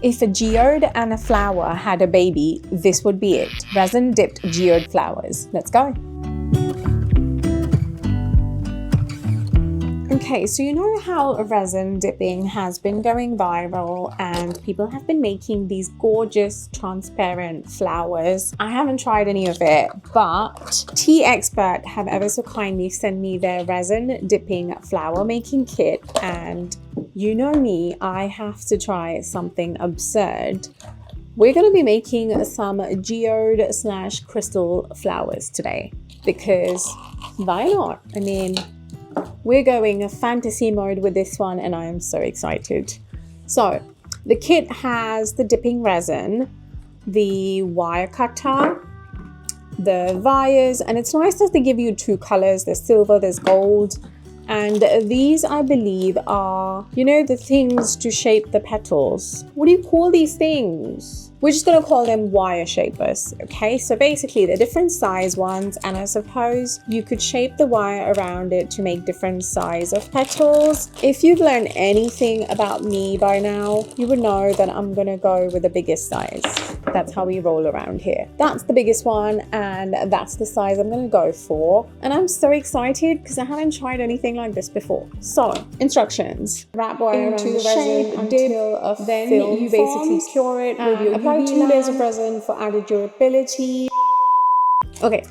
If a geode and a flower had a baby, this would be it. Resin dipped geode flowers. Let's go. Okay, so you know how resin dipping has been going viral and people have been making these gorgeous transparent flowers. I haven't tried any of it, but Tea Expert have ever so kindly sent me their resin dipping flower making kit, and you know me, I have to try something absurd. We're going to be making some geode / crystal flowers today because why not? I mean, we're going a fantasy mode with this one and I am so excited. So the kit has the dipping resin, the wire cutter, the wires, and it's nice that they give you two colors. There's silver, there's gold. And these, I believe, are, you know, the things to shape the petals. What do you call these things? We're just going to call them wire shapers, okay? So basically, they're different size ones, and I suppose you could shape the wire around it to make different size of petals. If you've learned anything about me by now, you would know that I'm going to go with the biggest size. That's how we roll around here. That's the biggest one, and that's the size I'm going to go for. And I'm so excited because I haven't tried anything like this before. So, instructions. Wrap wire into the resin until then you basically cure it with your apply 2 layers of resin for added durability. Okay,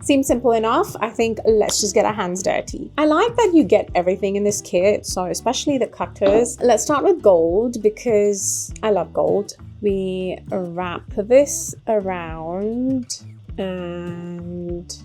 seems simple enough. I think let's just get our hands dirty. I like that you get everything in this kit, so especially the cutters. Let's start with gold because I love gold. We wrap this around and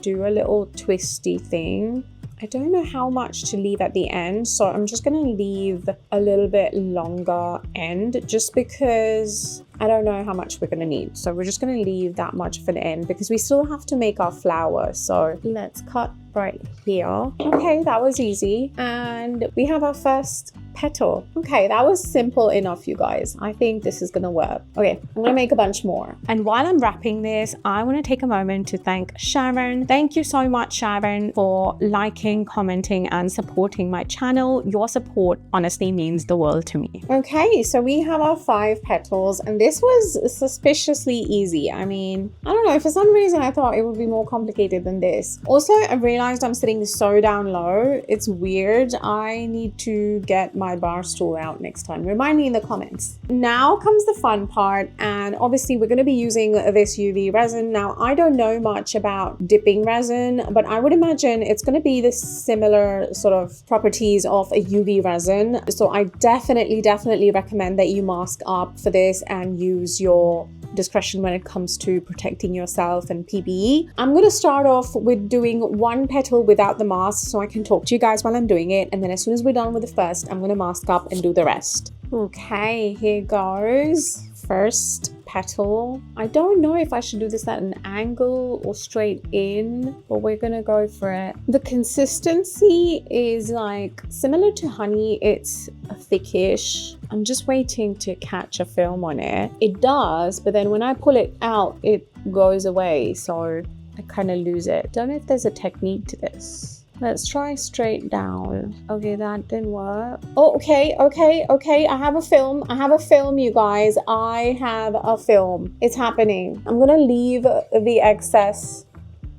do a little twisty thing. I don't know how much to leave at the end, so I'm just going to leave a little bit longer end just because I don't know how much we're going to need. So we're just going to leave that much for the end because we still have to make our flower. So let's cut right here. Okay, that was easy. And we have our first petal. Okay, that was simple enough, you guys. I think this is gonna work. Okay, I'm gonna make a bunch more. And while I'm wrapping this, I want to take a moment to thank Sharon. Thank you so much, Sharon, for liking, commenting, and supporting my channel. Your support honestly means the world to me. Okay, so we have our 5 petals, and this was suspiciously easy. I mean, I don't know, for some reason I thought it would be more complicated than this. Also, I realized I'm sitting so down low. It's weird. I need to get my bar stool out next time. Remind me in the comments. Now comes the fun part, and obviously we're going to be using this UV resin. Now, I don't know much about dipping resin, but I would imagine it's going to be the similar sort of properties of a UV resin. So I definitely recommend that you mask up for this and use your discretion when it comes to protecting yourself and PPE. I'm going to start off with doing 1 petal without the mask so I can talk to you guys while I'm doing it, and then as soon as we're done with the first, I'm going to mask up and do the rest. Okay, here goes. First petal. I don't know if I should do this at an angle or straight in, but we're gonna go for it. The consistency is like similar to honey. It's a thickish. I'm just waiting to catch a film on it. It does, but then when I pull it out, it goes away, so I kind of lose it. Don't know if there's a technique to this. Let's try straight down. Okay, that didn't work. Oh, okay. I have a film, you guys. I have a film. It's happening. I'm gonna leave the excess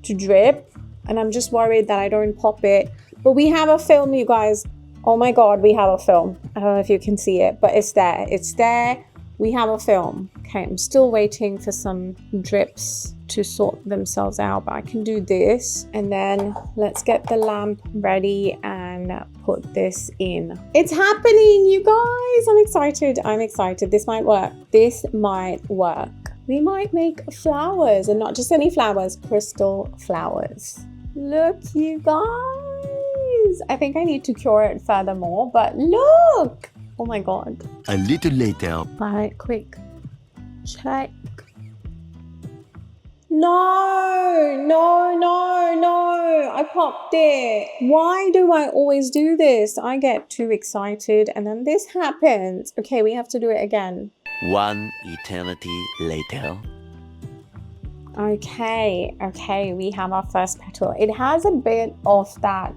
to drip, and I'm just worried that I don't pop it. But we have a film, you guys. Oh my God, we have a film. I don't know if you can see it, but it's there. It's there. We have a film. Okay, I'm still waiting for some drips to sort themselves out, but I can do this. And then let's get the lamp ready and put this in. It's happening, you guys. I'm excited. This might work. We might make flowers, and not just any flowers, crystal flowers. Look, you guys. I think I need to cure it furthermore, but look. Oh my God. A little later. Right, quick. Check. No, I popped it. Why do I always do this? I get too excited and then this happens. Okay, we have to do it again. 1 eternity later. Okay, we have our first petal. It has a bit of that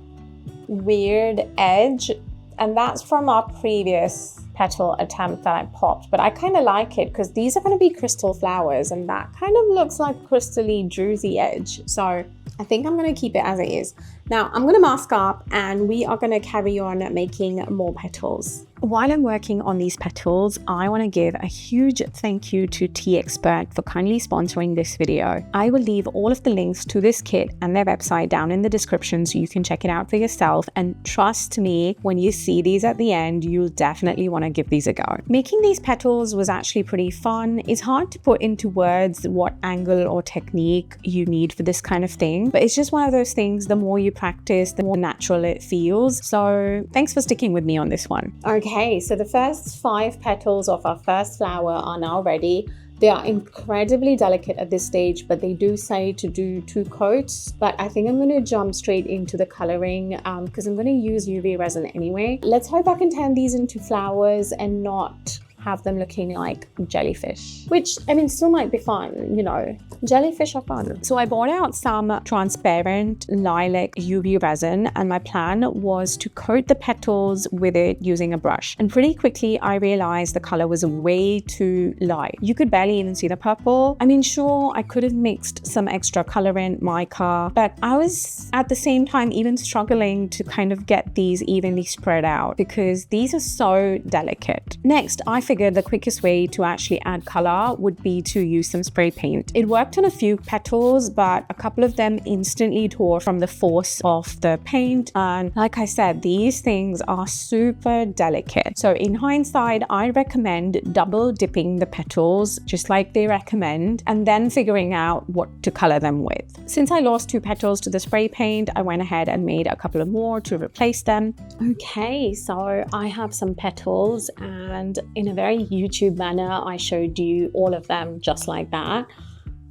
weird edge, and that's from our previous petal attempt that I popped, but I kind of like it because these are going to be crystal flowers and that kind of looks like crystally druzy edge. So I think I'm going to keep it as it is. Now I'm going to mask up and we are going to carry on making more petals. While I'm working on these petals, I want to give a huge thank you to Tea Expert for kindly sponsoring this video. I will leave all of the links to this kit and their website down in the description so you can check it out for yourself, and trust me, when you see these at the end, you'll definitely want to give these a go. Making these petals was actually pretty fun. It's hard to put into words what angle or technique you need for this kind of thing, but it's just one of those things, the more you practice, the more natural it feels. So thanks for sticking with me on this one. Okay, so the first 5 petals of our first flower are now ready. They are incredibly delicate at this stage, but they do say to do 2 coats. But I think I'm going to jump straight into the coloring because I'm going to use UV resin anyway. Let's hope I can turn these into flowers and not have them looking like jellyfish, which I mean still might be fun, you know. Jellyfish are fun. So I bought out some transparent lilac UV resin and my plan was to coat the petals with it using a brush. And pretty quickly I realized the color was way too light. You could barely even see the purple. I mean, sure, I could have mixed some extra colorant, mica, but I was at the same time even struggling to kind of get these evenly spread out because these are so delicate. Next, I figured the quickest way to actually add color would be to use some spray paint. It worked on a few petals, but a couple of them instantly tore from the force of the paint. And like I said, these things are super delicate. So in hindsight, I recommend double dipping the petals, just like they recommend, and then figuring out what to color them with. Since I lost 2 petals to the spray paint, I went ahead and made a couple of more to replace them. Okay, so I have some petals and in a very YouTube manner, I showed you all of them just like that.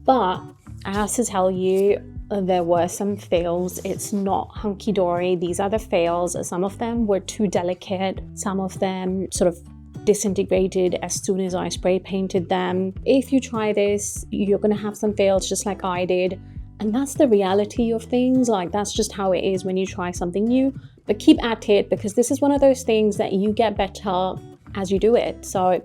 But I have to tell you, there were some fails. It's not hunky-dory. These are the fails. Some of them were too delicate. Some of them sort of disintegrated as soon as I spray painted them. If you try this, you're going to have some fails just like I did. And that's the reality of things. Like, that's just how it is when you try something new. But keep at it because this is one of those things that you get better as you do it. So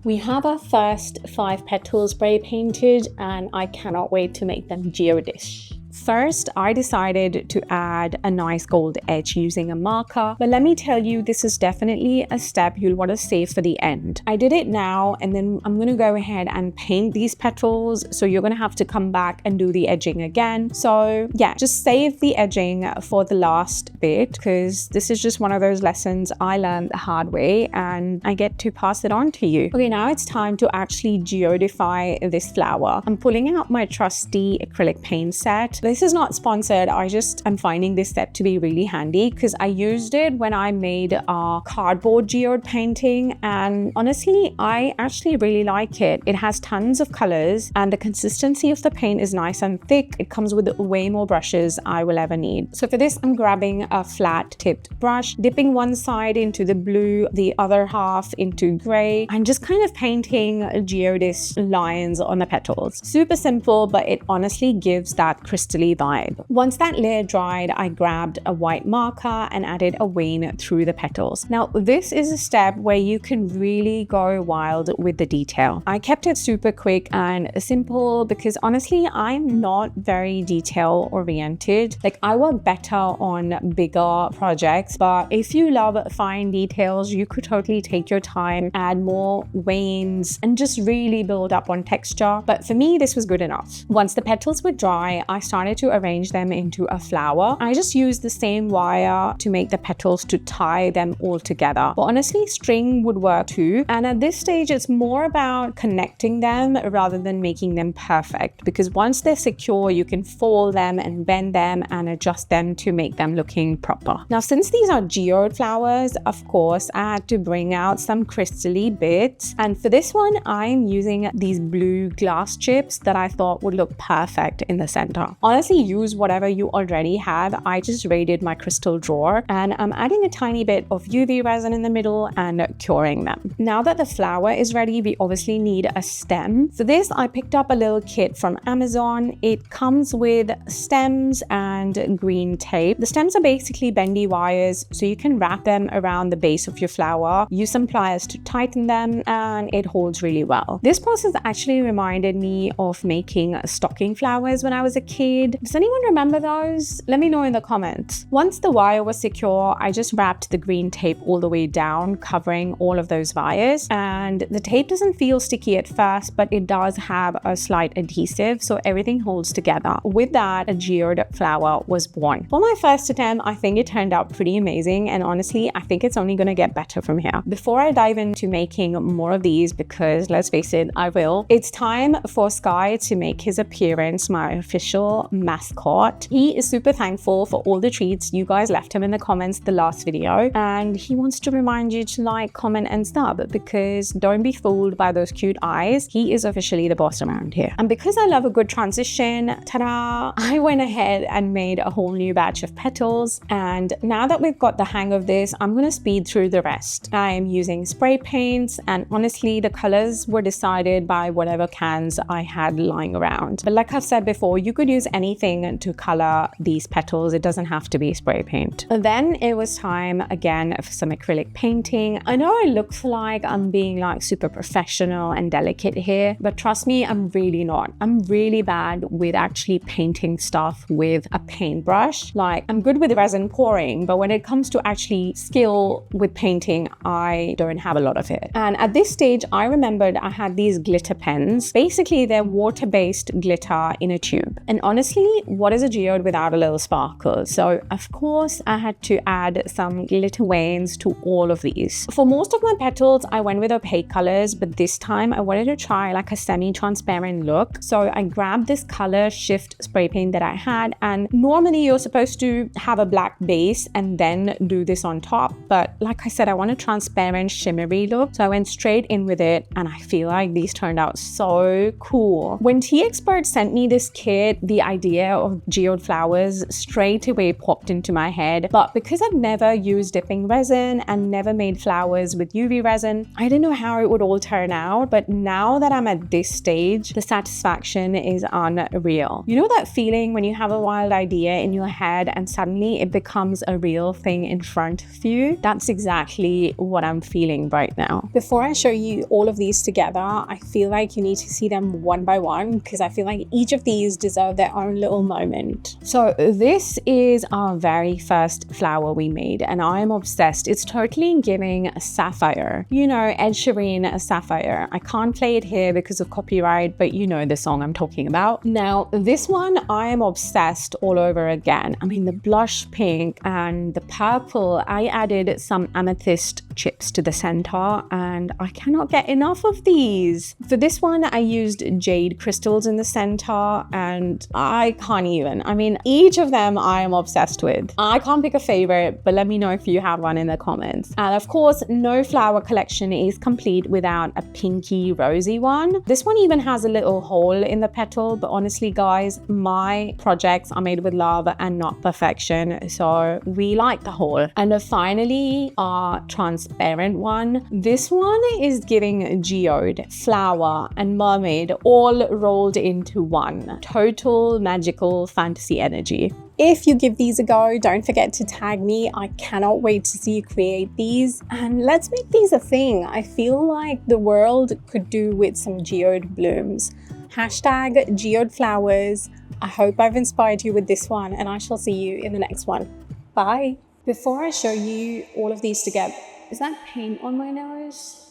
we have our first 5 petals spray painted and I cannot wait to make them geode-ish. First, I decided to add a nice gold edge using a marker, but let me tell you, this is definitely a step you'll want to save for the end. I did it now and then I'm going to go ahead and paint these petals, so you're going to have to come back and do the edging again. So yeah, just save the edging for the last bit because this is just one of those lessons I learned the hard way and I get to pass it on to you. Okay, now it's time to actually geodify this flower. I'm pulling out my trusty acrylic paint set. This is not sponsored, I'm finding this set to be really handy because I used it when I made a cardboard geode painting and honestly, I actually really like it. It has tons of colors and the consistency of the paint is nice and thick. It comes with way more brushes I will ever need. So for this, I'm grabbing a flat tipped brush, dipping one side into the blue, the other half into gray, and just kind of painting geodis lines on the petals. Super simple, but it honestly gives that crystal vibe. Once that layer dried, I grabbed a white marker and added a vein through the petals. Now, this is a step where you can really go wild with the detail. I kept it super quick and simple because honestly, I'm not very detail oriented. Like, I work better on bigger projects, but if you love fine details, you could totally take your time, add more veins, and just really build up on texture. But for me, this was good enough. Once the petals were dry, I started to arrange them into a flower. I just used the same wire to make the petals to tie them all together. But honestly, string would work too. And at this stage, it's more about connecting them rather than making them perfect, because once they're secure, you can fold them and bend them and adjust them to make them looking proper. Now, since these are geode flowers, of course, I had to bring out some crystally bits. And for this one, I'm using these blue glass chips that I thought would look perfect in the center. Honestly, honestly use whatever you already have. I just raided my crystal drawer and I'm adding a tiny bit of UV resin in the middle and curing them. Now that the flower is ready, we obviously need a stem. For this, I picked up a little kit from Amazon. It comes with stems and green tape. The stems are basically bendy wires, so you can wrap them around the base of your flower, use some pliers to tighten them, and it holds really well. This process actually reminded me of making stocking flowers when I was a kid. Does anyone remember those? Let me know in the comments. Once the wire was secure, I just wrapped the green tape all the way down, covering all of those wires. And the tape doesn't feel sticky at first, but it does have a slight adhesive, so everything holds together. With that, a geode flower was born. For my first attempt, I think it turned out pretty amazing, and honestly, I think it's only going to get better from here. Before I dive into making more of these, because let's face it, I will, it's time for Sky to make his appearance, my official mascot. He is super thankful for all the treats you guys left him in the comments the last video, and he wants to remind you to like, comment, and sub, because don't be fooled by those cute eyes. He is officially the boss around here. And because I love a good transition, ta-da, I went ahead and made a whole new batch of petals. And now that we've got the hang of this, I'm going to speed through the rest. I am using spray paints, and honestly, the colors were decided by whatever cans I had lying around. But like I've said before, you could use anything to color these petals. It doesn't have to be spray paint. And then it was time again for some acrylic painting. I know it looks like I'm being like super professional and delicate here, but trust me, I'm really not. I'm really bad with actually painting stuff with a paintbrush. Like, I'm good with resin pouring, but when it comes to actually skill with painting, I don't have a lot of it. And at this stage, I remembered I had these glitter pens. Basically, they're water-based glitter in a tube. And honestly, what is a geode without a little sparkle? So of course, I had to add some glitter veins to all of these. For most of my petals, I went with opaque colors, but this time I wanted to try like a semi-transparent look. So I grabbed this color shift spray paint that I had, and normally you're supposed to have a black base and then do this on top, but like I said, I want a transparent shimmery look, so I went straight in with it, and I feel like these turned out so cool. When Tea Expert sent me this kit, the idea of geode flowers straight away popped into my head, but because I've never used dipping resin and never made flowers with UV resin, I didn't know how it would all turn out. But now that I'm at this stage, the satisfaction is unreal. You know that feeling when you have a wild idea in your head and suddenly it becomes a real thing in front of you? That's exactly what I'm feeling right now. Before I show you all of these together, I feel like you need to see them one by one, because I feel like each of these deserve their own little moment. So this is our very first flower we made, and I'm obsessed. It's totally giving a sapphire. You know, Ed Sheeran, a sapphire. I can't play it here because of copyright, but you know the song I'm talking about. Now, this one, I am obsessed all over again. I mean, the blush pink and the purple, I added some amethyst chips to the center, and I cannot get enough of these. For this one, I used jade crystals in the center, and I can't even. I mean, each of them I am obsessed with. I can't pick a favorite, but let me know if you have one in the comments. And of course, no flower collection is complete without a pinky rosy one. This one even has a little hole in the petal, but honestly guys, my projects are made with love and not perfection, so we like the hole. And finally, our transparent one. This one is giving geode, flower, and mermaid all rolled into one. Total magical fantasy energy. If you give these a go, don't forget to tag me. I cannot wait to see you create these, and let's make these a thing. I feel like the world could do with some geode blooms. Hashtag geode flowers. I hope I've inspired you with this one, and I shall see you in the next one. Bye. Before I show you all of these together, is that paint on my nose?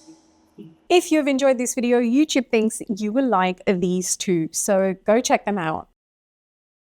If you've enjoyed this video, YouTube thinks you will like these too, so go check them out.